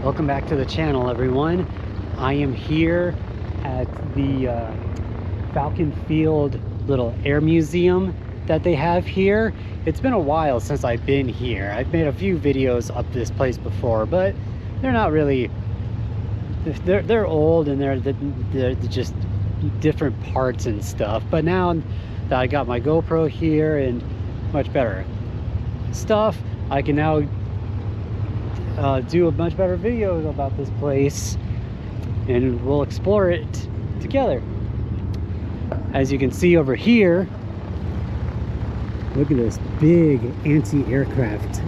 Welcome back to the channel, everyone. I am here at the Falcon Field little air museum that they have here. It's been a while since I've been here. I've made a few videos up this place before, but they're not really, they're old and they're just different parts and stuff. But now that I got my GoPro here and much better stuff, I can now do a much better video about this place, and we'll explore it together. As you can see over here, look at this big anti-aircraft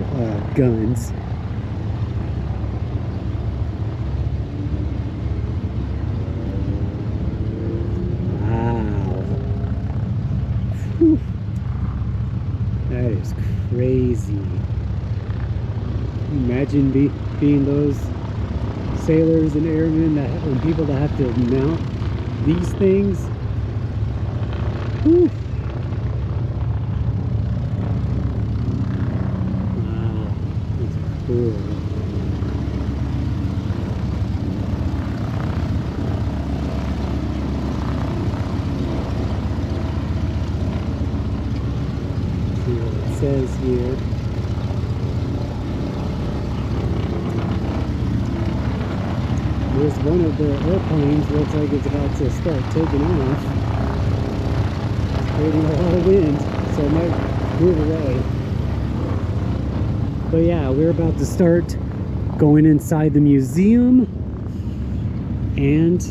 guns. Wow. Whew. That is crazy. Imagine being those sailors and airmen and people that have to mount these things. Whew. Wow, that's cool. Let's see what it says here. There's one of the airplanes, looks like it's about to start taking off. It's creating a lot of wind, so it might move away. But yeah, we're about to start going inside the museum, and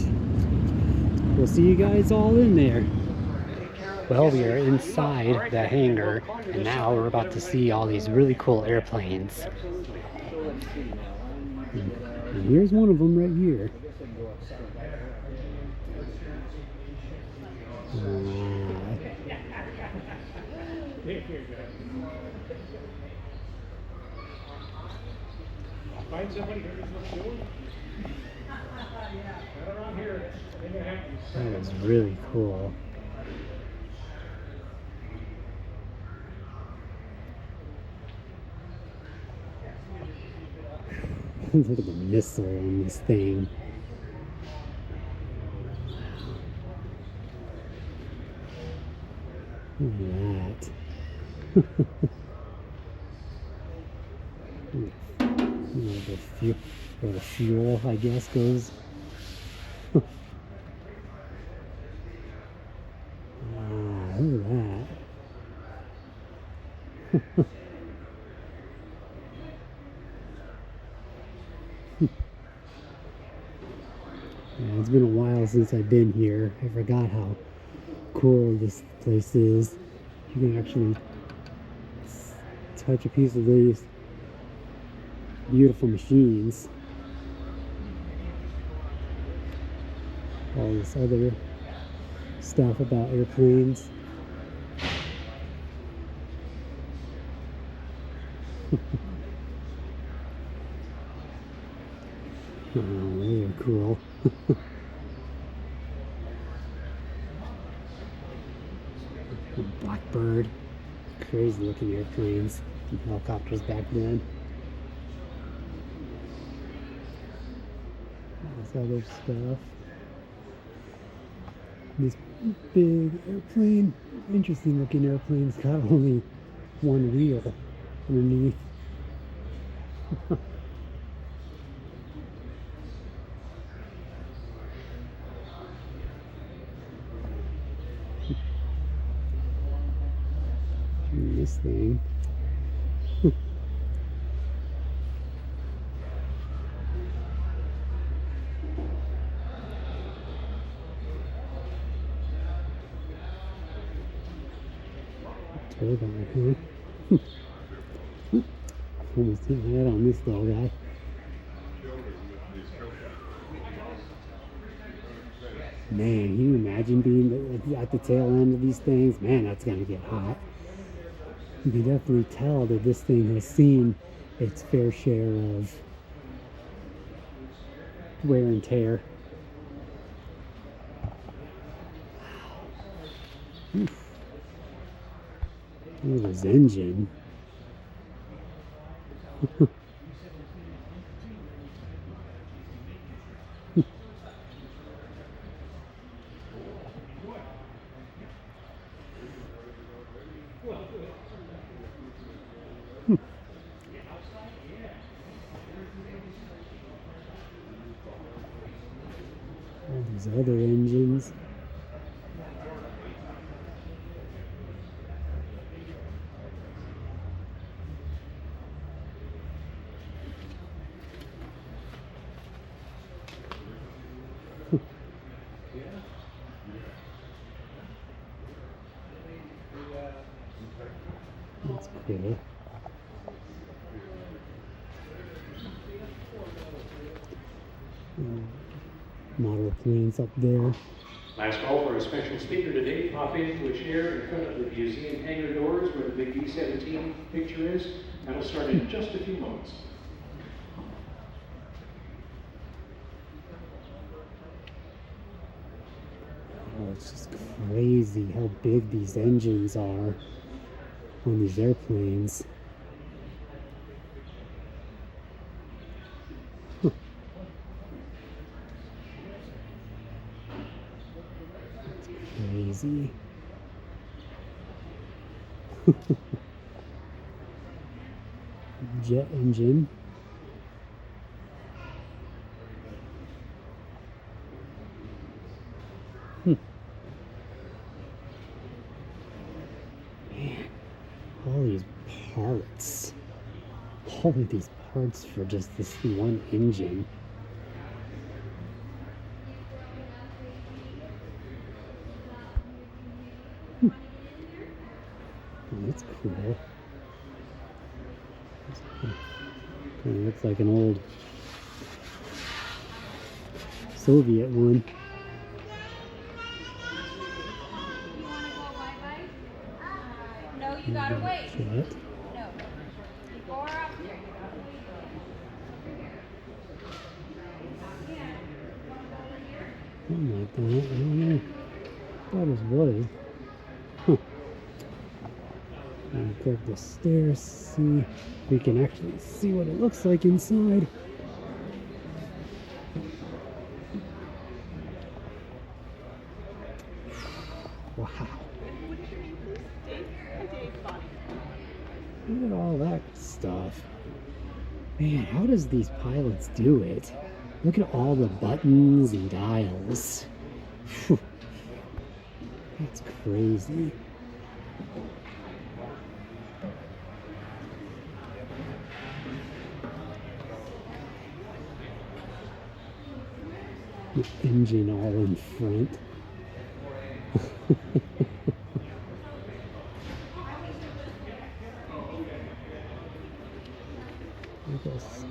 we'll see you guys all in there. Well, we are inside the hangar, and now we're about to see all these really cool airplanes. And here's one of them right here. Find somebody who knows what they're doing. Right around here. That is really cool. Look at the missile on this thing. Look at that. Where the fuel, I guess, goes. Wow, look at that. Yeah, it's been a while since I've been here. I forgot how cool this place is. You can actually touch a piece of these beautiful machines. All this other stuff about airplanes. Oh, they are cool. Blackbird. Crazy looking airplanes and helicopters back then. This other stuff. This big airplane, interesting looking airplane's got only one wheel underneath. This thing. Turbine, huh? Almost hit my head on this little guy. Man, can you imagine being at the tail end of these things? Man, that's gonna get hot. You can definitely tell that this thing has seen its fair share of wear and tear. Oof. Look at his engine. These other engines. That's cool. Model planes up there. Last call for a special speaker today. Pop in to a chair in front of the museum hangar doors where the big B-17 picture is. That'll start in just a few moments. Oh, it's just crazy how big these engines are on these airplanes. Huh. That's crazy. Jet engine. Man, all these parts. All of these parts for just this one engine. Oh, that's cool. Kind of looks like an old Soviet one. No, you gotta wait. Jet. No. Or up here. Something like that. I don't know. That was wood. Huh. And go up the stairs, see if we can actually see what it looks like inside. Wow. Look at all that stuff. Man, how does these pilots do it? Look at all the buttons and dials. Whew. That's crazy. The engine all in front. Look at this.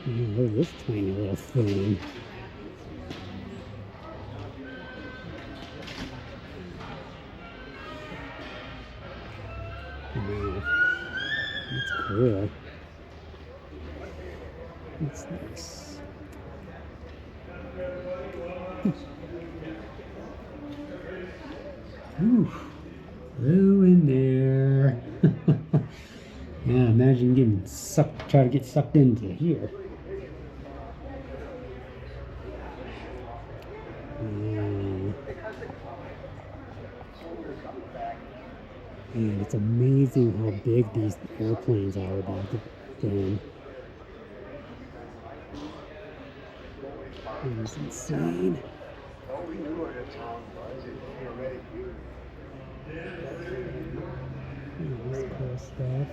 Man, look at this tiny little thing. Wow. That's cool. What's this? Ooh, blue in there. Yeah, imagine getting sucked, try to get sucked into here. And it's amazing how big these airplanes are back then. It was insane. Oh, this cool stuff.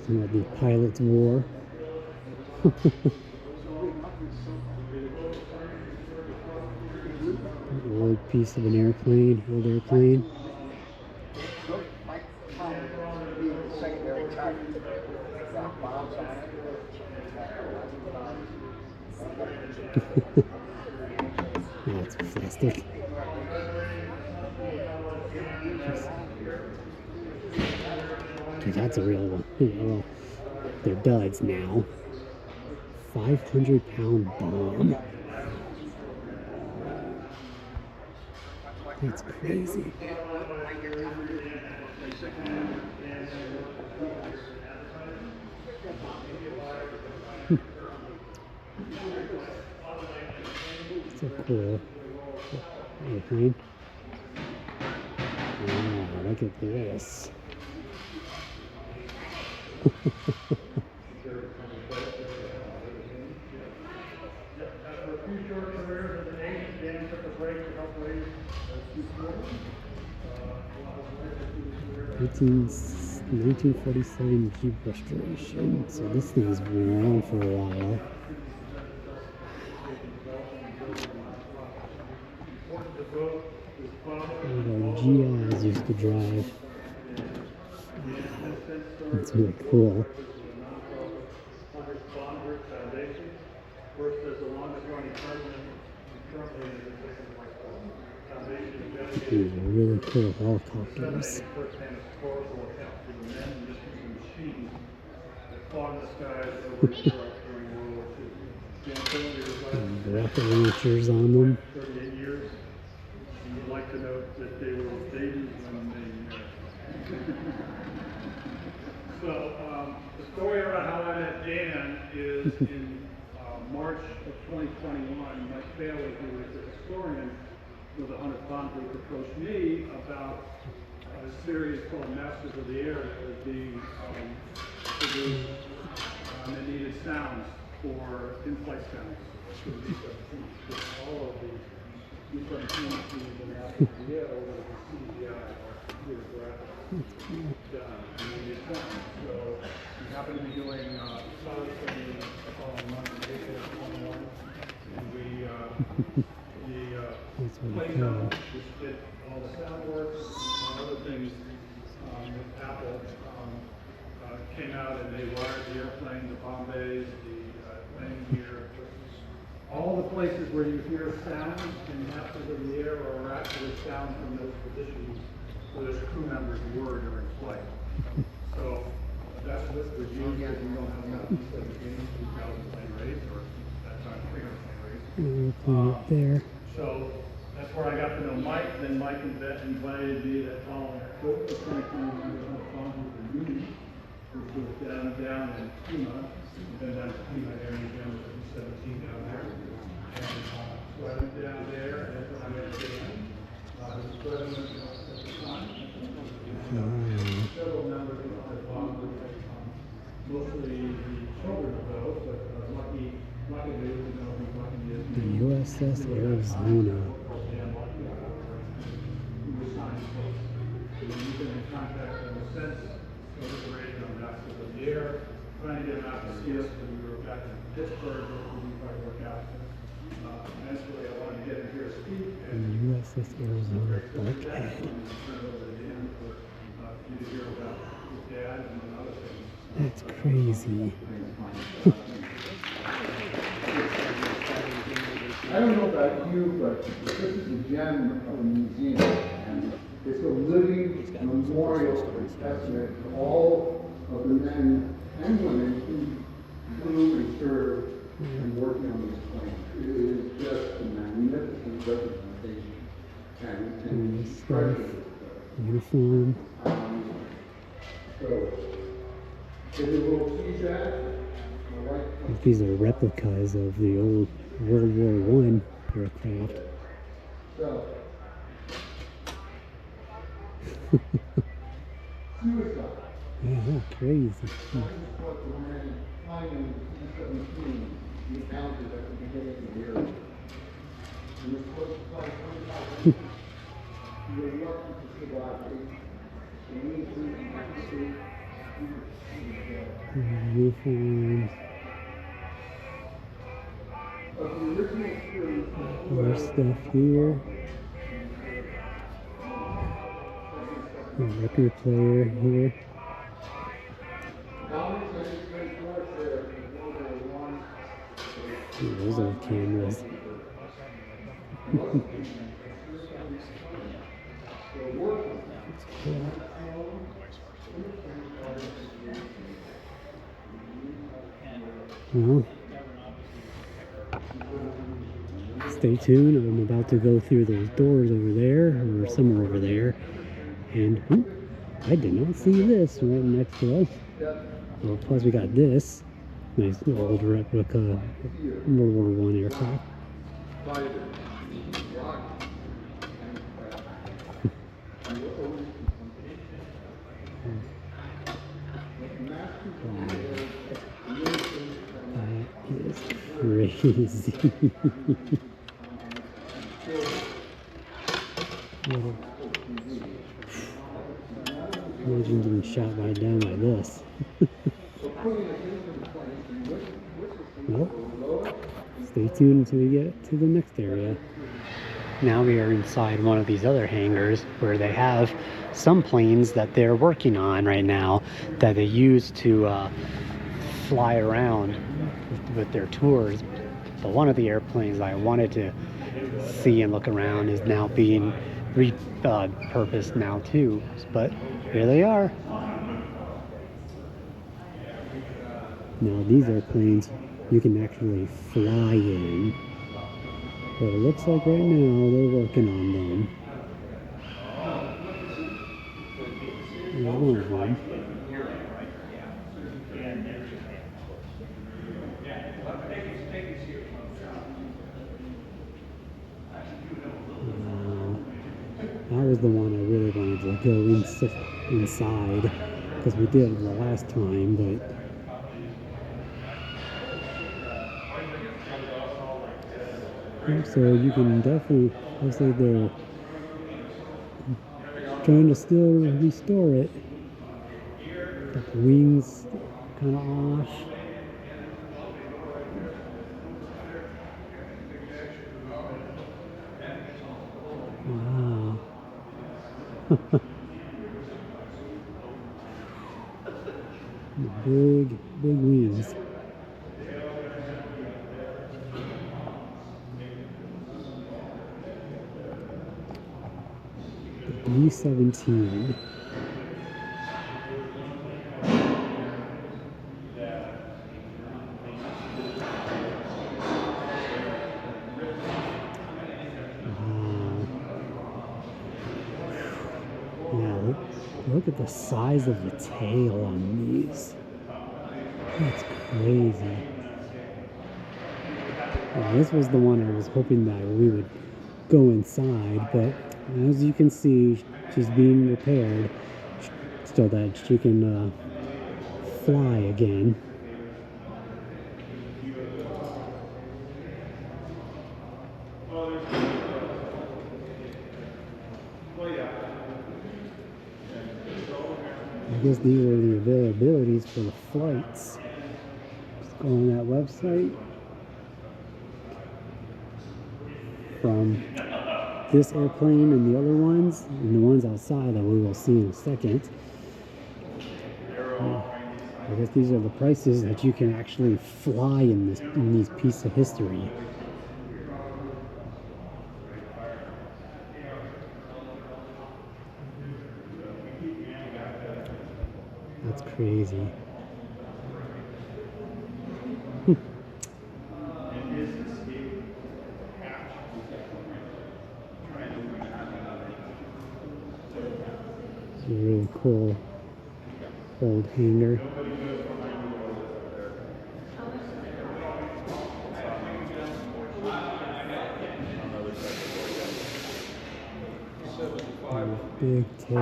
Some of the pilots wore. An old piece of an airplane, old airplane. That's plastic. Dude, that's a real one. Well, they're duds now. 500-pound bomb. That's crazy. cool airplane. Wow, look at this. It's 1947 Jeep restoration. So this thing's been around for a while. Our GIs used to drive. It's really cool. These are really cool helicopters. And rocket launchers on them. You'd like to note that they were babies when they So the story around how I met Dan is in March of 2021, my family, who is a historian with the 100 Bomb Group, approached me about a series called Masters of the Air that was being produced and needed sounds for in-flight sounds. All of the different teams in the Masters of the Air over the CGI or computer graphics done. And we did sounds. So we happen to be doing sound training the following month in April 21. And we played on which did all the sound works and other things with Apple. Came out and they wired the airplane, the bomb bays, the landing gear. All the places where you hear sounds in Masters of the Air are actually sound from those positions where those crew members were during flight. So that's what was used because we don't have enough B-17, 2,000 plane rates, or that time 300 plane rates. Up there. So that's where I got to know Mike. Then Mike invited me that following trip to 2021 on the phone with the Uni, which was down in Pima, and then down to Pima area again with the 17 down there. And so I went down there, and that's when I met Dan. He was president at the time. Several members of the bomb group, mostly the children of those, but lucky news, you know, lucky is The USS Arizona. We've been in contact ever since. So we were raised on Masters of the Air, trying to get them out to see us when we were back in Pittsburgh, where we tried to work out. Eventually, I wanted to get him here to speak. The USS Arizona bulkhead. That's crazy. I don't know about you, but this is a gem of a museum, and it's a living memorial testament to all of the men and women who flew and served and worked on this plane. It is just a magnificent representation and stuff, uniform. So, there's a little TJAC. These are replicas of the old World War I aircraft. So, suicide. Yeah, that's crazy. This is what the man flying in C-17 encountered at the beginning of the year. He was supposed to fly 25 minutes. He was lucky to survive 8. And he was Uniforms. More stuff here. A record player here. Ooh, those old cameras. That's cool. Well, stay tuned. I'm about to go through those doors over there, or somewhere over there. And I did not see this right next to us. Well, plus we got this nice old replica World War I aircraft. That is crazy. Imagine getting shot right down like this. Well, stay tuned until we get to the next area. Now we are inside one of these other hangars where they have some planes that they're working on right now that they use to fly around with their tours. But one of the airplanes I wanted to see and look around is now being repurposed now too. But here they are. Now these airplanes you can actually fly in. But it looks like right now they're working on them. There's one of them. That was the one I really wanted to go inside because we did the last time, but so you can definitely, looks like they're trying to still restore it. Got the wings kind of off. Wow. Big wings. B-17. Yeah, look at the size of the tail on these. That's crazy. Yeah, this was the one I was hoping that we would go inside, but as you can see, she's being repaired so that she can fly again. I guess these are the availabilities for the flights. Just go on that website. From this airplane and the other ones, and the ones outside that we will see in a second. I guess these are the prices that you can actually fly in these pieces of history. That's crazy. It's a really cool old hangar. Big tail.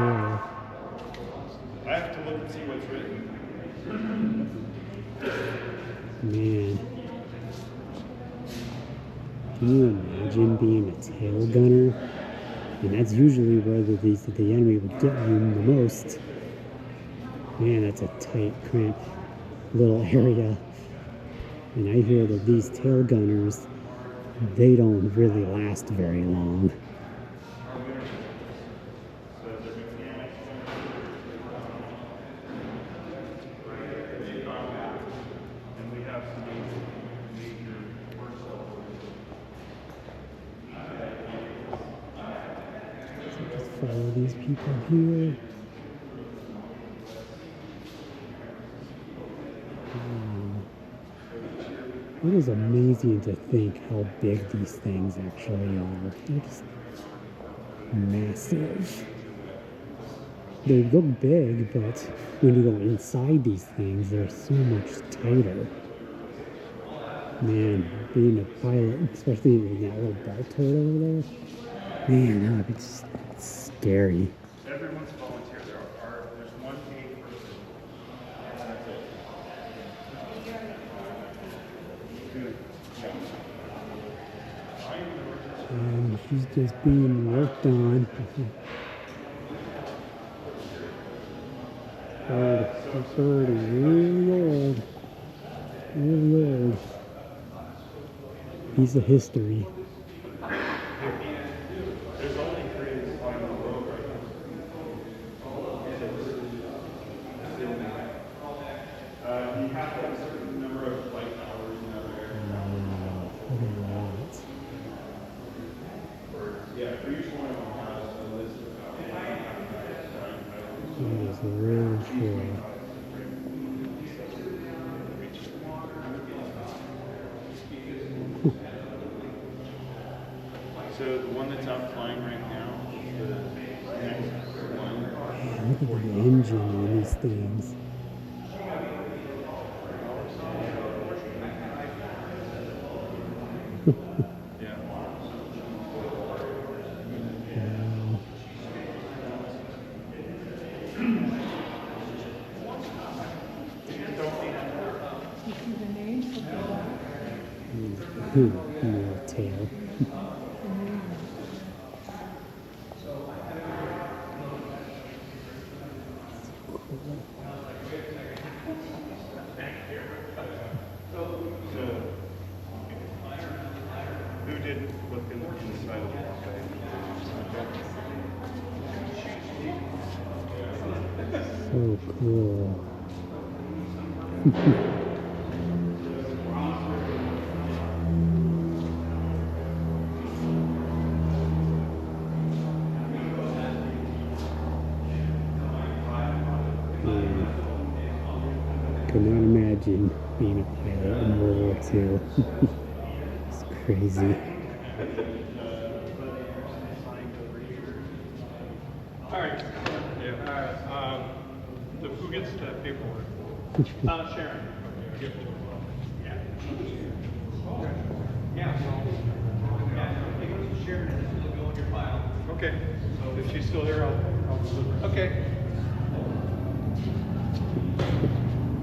I have to look and see what's written. Man. Can you imagine being a tail gunner? And that's usually where the enemy would get you the most. Man, that's a tight, cramped little area. And I hear that these tail gunners, they don't really last very long. Follow these people here. It is amazing to think how big these things actually are. They're just massive. They look big, but when you go inside these things, they're so much tighter. Man, being a pilot, especially in that little ball turret over there, man, that would be just scary. Everyone's volunteer. There's one paid person. That's it. And she's just being worked on. Bird is really old. Really old. Piece of history. There's only 3 flying on the road right now. You have to have a certain number of flight hours in that area. Look at that. Yeah, for each one of them has a list of That is really cool. So the one that's out flying right now is the next one. Man, look at the engine on these things. Yeah. More tail. Who didn't look in the inside of the So cool. Could not imagine being a pilot in World War II. It's crazy. All right. Yeah. Who gets the paperwork? Sharon. Give it to her. Yeah. Yeah. So, yeah, it goes to Sharon and it'll go in your file. Okay. So if she's still there, I'll deliver. Okay.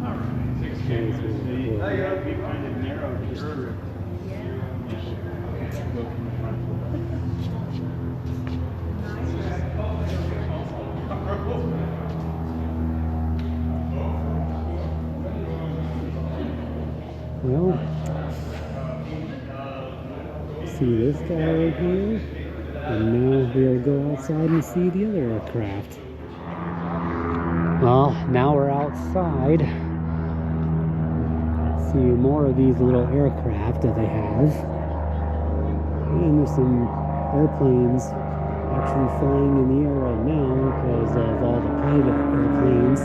All right. 6 cameras. We kind of narrowed the strip. Go from the front. Well, see this guy right here, and now we'll go outside and see the other aircraft. Well, now we're outside. See more of these little aircraft that they have. And there's some airplanes actually flying in the air right now because of all the private airplanes.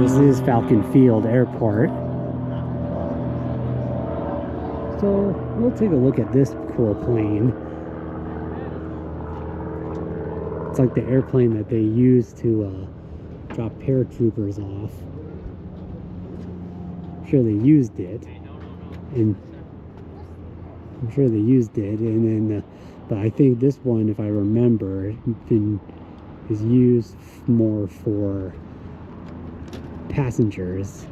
This is Falcon Field Airport. So we'll take a look at this cool plane. It's like the airplane that they use to drop paratroopers off. I'm sure they used it, and then but I think this one, if I remember, is used more for passengers.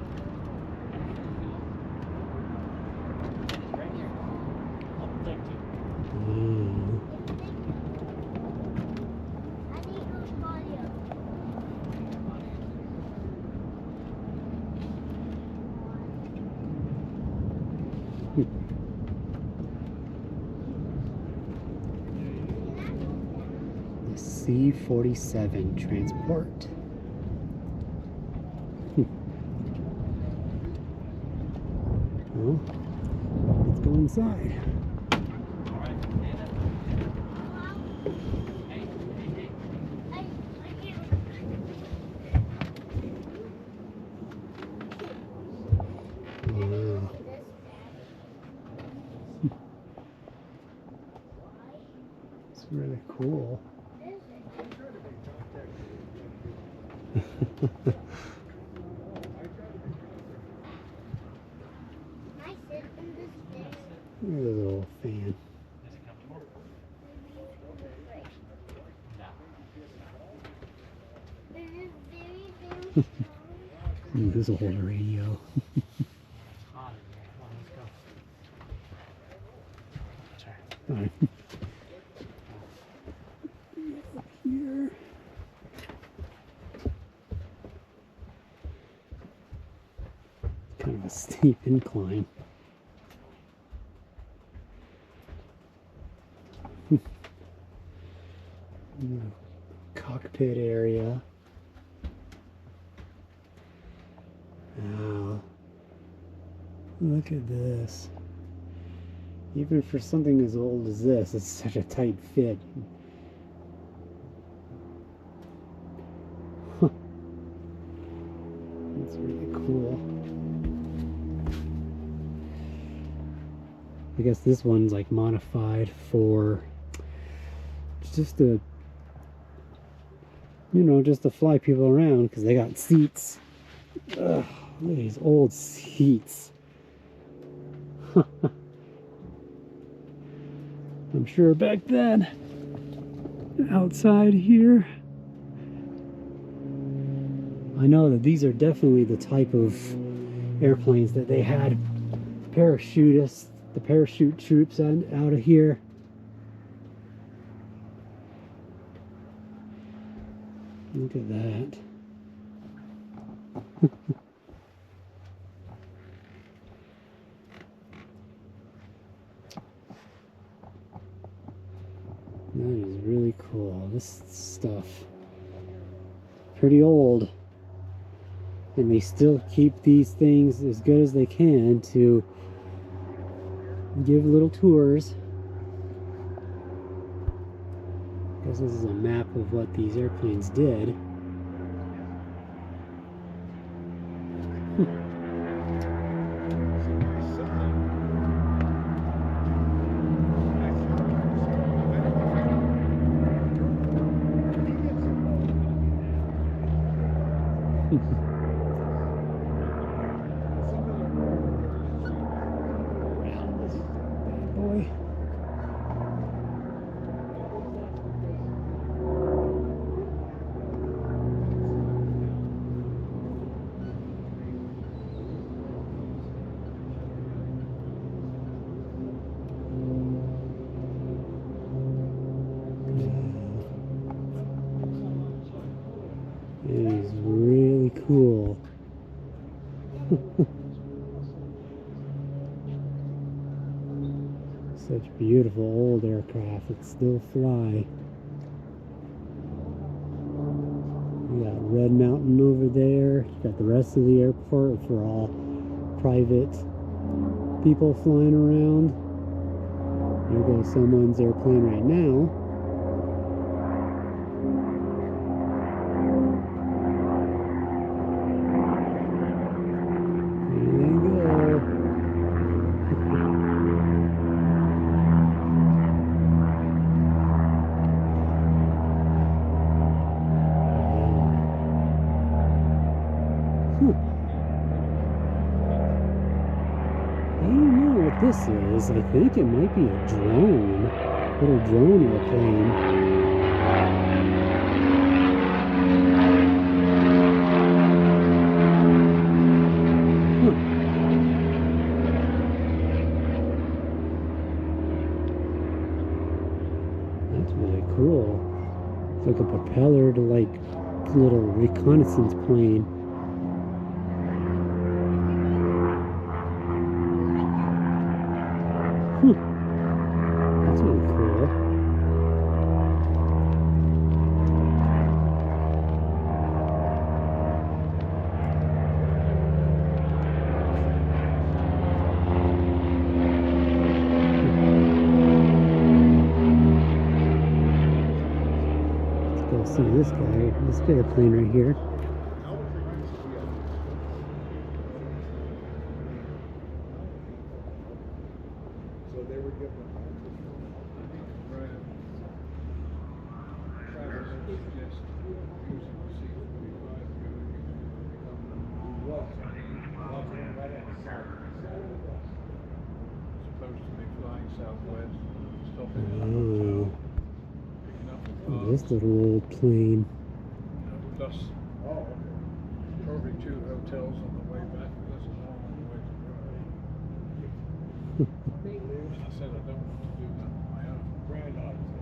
The C-47 transport. Well, let's go inside. Wow. It's really cool. Ooh, this old radio. Alright. Up here. Kind of a steep incline. Cockpit area. Wow. Look at this. Even for something as old as this, it's such a tight fit. Huh. That's really cool. I guess this one's like modified for just to, you know, just to fly people around because they got seats. Ugh, look at these old seats. I'm sure back then, outside here, I know that these are definitely the type of airplanes that they had parachutists, the parachute troops out of here. Look at that. That is really cool. This stuff pretty old, and they still keep these things as good as they can to give little tours. I guess this is a map of what these airplanes did. Around this bad boy. It is really cool. Such beautiful old aircraft that still fly. You got Red Mountain over there. You got the rest of the airport for all private people flying around. There goes someone's airplane right now. This is, I think it might be a drone, little drone airplane. Huh. That's really cool. It's like a propeller to like little reconnaissance plane. That's really cool. Let's go see this guy, this airplane right here. Oh, this little old plane. 2 hotels on the way back. That's a long way to drive. And I said I don't want to do that on my own. Granddaughters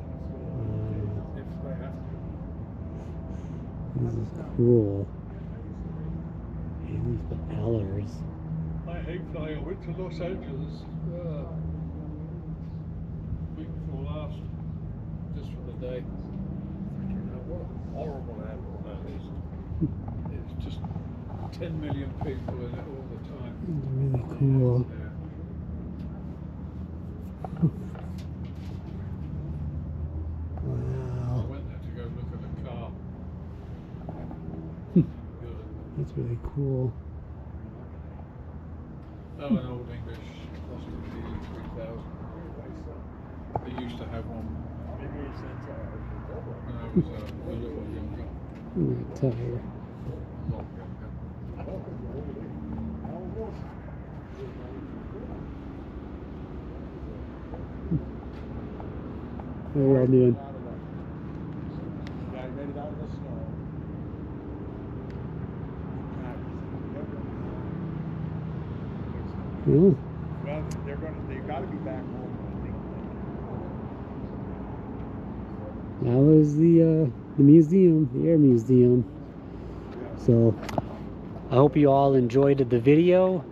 if they have to. This is cool. And these propellers. I hate flying. I went to Los Angeles week before last, just for the day. What a horrible airport that is. It's just 10 million people in it all the time. It's really cool. Wow. I went there to go look at a car. That's really cool. Oh, an old English Austin D3000. They used to have one when I was a little younger. Right tire. A lot younger. How are you all doing? Yeah. Well, they've got to be back home, I think. That was the museum, the air museum. So I hope you all enjoyed the video,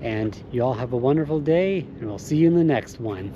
and you all have a wonderful day, and we'll see you in the next one.